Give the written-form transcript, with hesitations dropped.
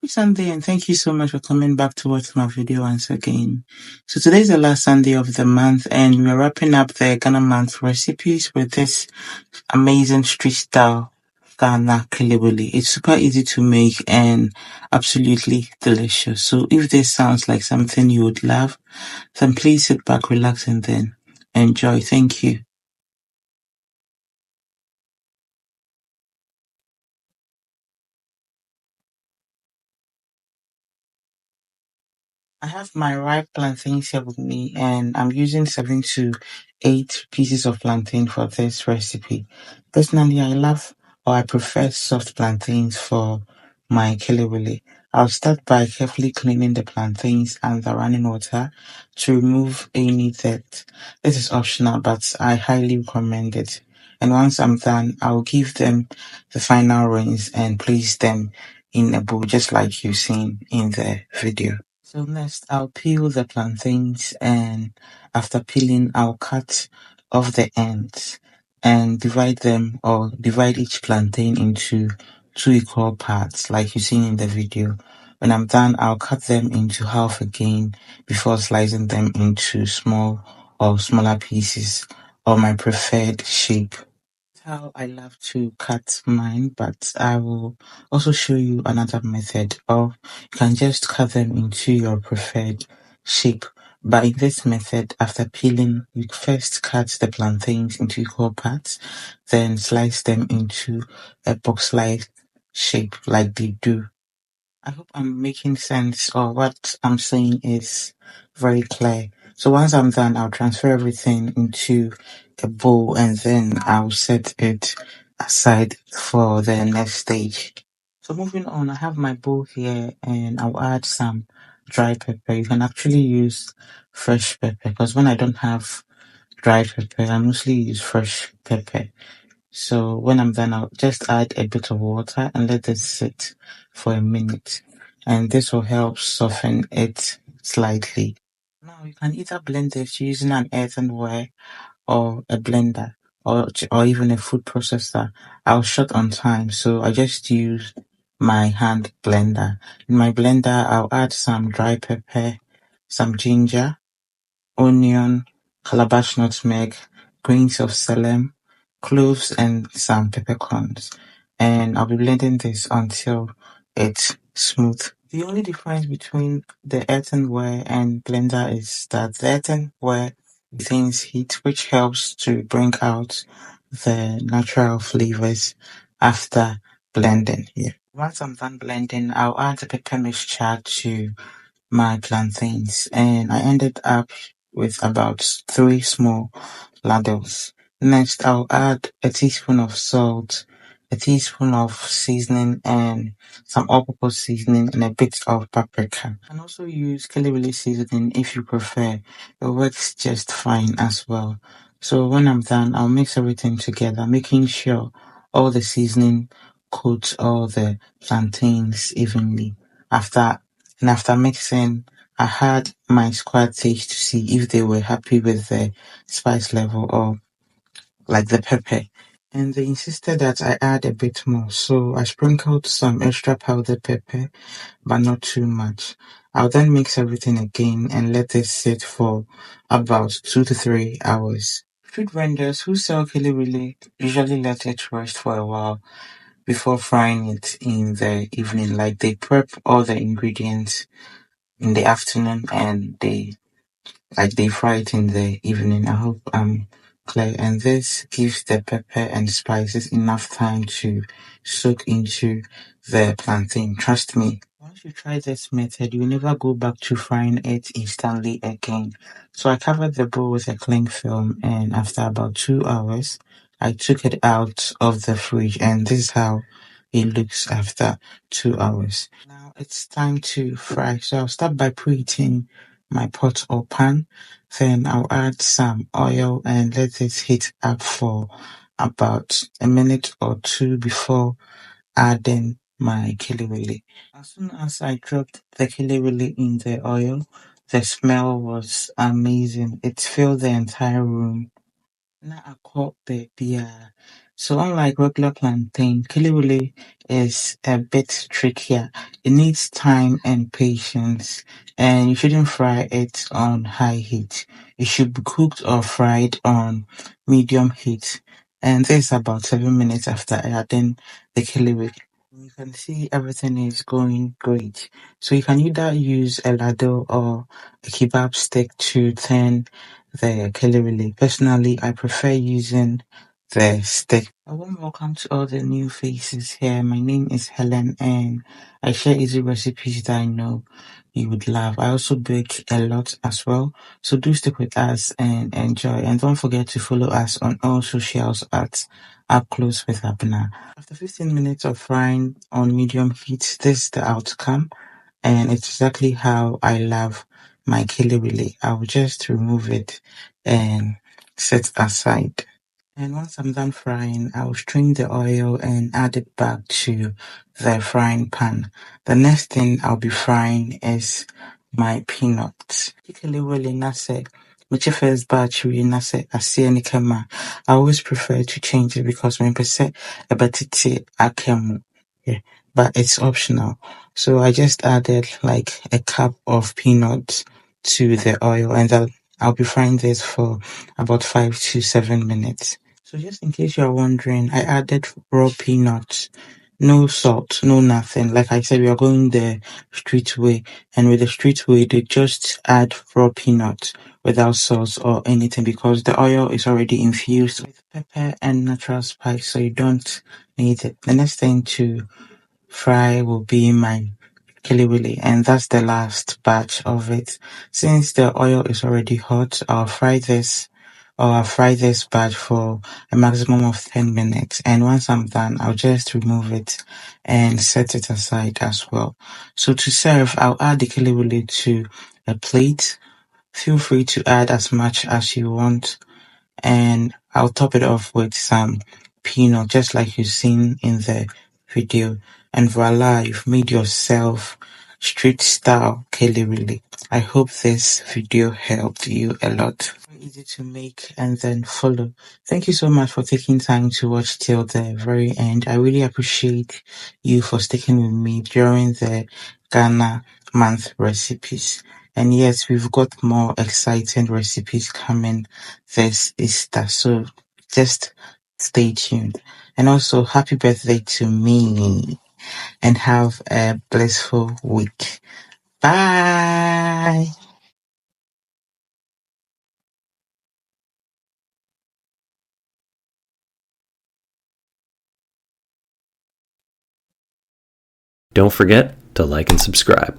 Sunday, and thank you so much for coming back to watch my video once again. So today's the last Sunday of the month, and we're wrapping up the Ghana month recipes with this amazing street style Ghana Kelewele. It's super easy to make and absolutely delicious. So if this sounds like something you would love, then please sit back, relax, and then enjoy. Thank you. I have my ripe plantains here with me, and I'm using 7 to 8 pieces of plantain for this recipe. Personally, I prefer soft plantains for my kelewele. I'll start by carefully cleaning the plantains under running water to remove any dirt. This is optional, but I highly recommend it. And once I'm done, I'll give them the final rinse and place them in a bowl, just like you've seen in the video. So next, I'll peel the plantains, and after peeling, I'll cut off the ends and divide each plantain into two equal parts, like you seen in the video. When I'm done, I'll cut them into half again before slicing them into small or smaller pieces or my preferred shape. How I love to cut mine, but I will also show you another method, or you can just cut them into your preferred shape. But in this method, after peeling, you first cut the plantains into equal parts, then slice them into a box-like shape like they do. I hope I'm making sense, or what I'm saying is very clear. So once I'm done, I'll transfer everything into a bowl, and then I'll set it aside for the next stage. So moving on, I have my bowl here, and I'll add some dry pepper. You can actually use fresh pepper, because when I don't have dry pepper, I mostly use fresh pepper. So when I'm done, I'll just add a bit of water and let it sit for a minute. And this will help soften it slightly. Now you can either blend this using an earthenware or a blender, or even a food processor. I was short on time, so I just use my hand blender. In my blender, I'll add some dry pepper, some ginger, onion, calabash nutmeg, grains of Selim, cloves, and some peppercorns. And I'll be blending this until it's smooth. The only difference between the earthenware and blender is that the earthenware retains heat, which helps to bring out the natural flavors after blending. Yeah. Once I'm done blending, I'll add the pepper mixture to my plantains, and I ended up with about 3 small ladles. Next, I'll add a teaspoon of salt, a teaspoon of seasoning, and some all-purpose seasoning, and a bit of paprika. You can also use Kelewele seasoning if you prefer. It works just fine as well. So when I'm done, I'll mix everything together, making sure all the seasoning coats all the plantains evenly. After mixing, I had my squad taste to see if they were happy with the spice level or like the pepper. And they insisted that I add a bit more, so I sprinkled some extra powdered pepper, but not too much. I'll then mix everything again and let it sit for about 2 to 3 hours. Food vendors who sell Kelewele usually let it rest for a while before frying it in the evening. Like they prep all the ingredients in the afternoon, and they fry it in the evening. I hope I'm clear. And this gives the pepper and spices enough time to soak into the plantain. Trust me, once you try this method, you'll never go back to frying it instantly again. So I covered the bowl with a cling film, and after about 2 hours, I took it out of the fridge, and this is how it looks after 2 hours. Now it's time to fry. So I'll start by preheating my pot or pan. Then I'll add some oil and let it heat up for about a minute or two before adding my kelewele. As soon as I dropped the kelewele in the oil, the smell was amazing. It filled the entire room. Na akọ baby a So unlike regular plantain, Kelewele is a bit trickier. It needs time and patience, and you shouldn't fry it on high heat. It should be cooked or fried on medium heat. And this is about 7 minutes after adding the Kelewele. You can see everything is going great. So you can either use a ladle or a kebab stick to turn the Kelewele. Personally, I prefer using the stick. A warm welcome to all the new faces here. My name is Helen and I share easy recipes that I know you would love. I also bake a lot as well. So do stick with us and enjoy. And don't forget to follow us on all socials at Up Close with Abner. After 15 minutes of frying on medium heat, this is the outcome. And it's exactly how I love my kelewele. I will just remove it and set aside. And once I'm done frying, I'll strain the oil and add it back to the frying pan. The next thing I'll be frying is my peanuts. Particularly nase, which first batch we nase asieni kama. I always prefer to change it because when percent a batiti akemu. Yeah, but it's optional. So I just added like a cup of peanuts to the oil and I'll be frying this for about 5 to 7 minutes. So just in case you're wondering, I added raw peanuts, no salt, no nothing. Like I said, we are going the street way, and with the street way, they just add raw peanuts without sauce or anything because the oil is already infused with pepper and natural spice, so you don't need it. The next thing to fry will be my kelewele, and that's the last batch of it. Since the oil is already hot, I'll fry this batch for a maximum of 10 minutes. And once I'm done, I'll just remove it and set it aside as well. So to serve, I'll add the kelewele to a plate. Feel free to add as much as you want and I'll top it off with some peanut, just like you've seen in the video. And voila, you've made yourself street style kelewele. I hope this video helped you a lot. Very easy to make and then follow. Thank you so much for taking time to watch till the very end. I really appreciate you for sticking with me during the Ghana month recipes. And yes, we've got more exciting recipes coming this Easter. So just stay tuned. And also, happy birthday to me and have a blissful week. Bye. Don't forget to like and subscribe.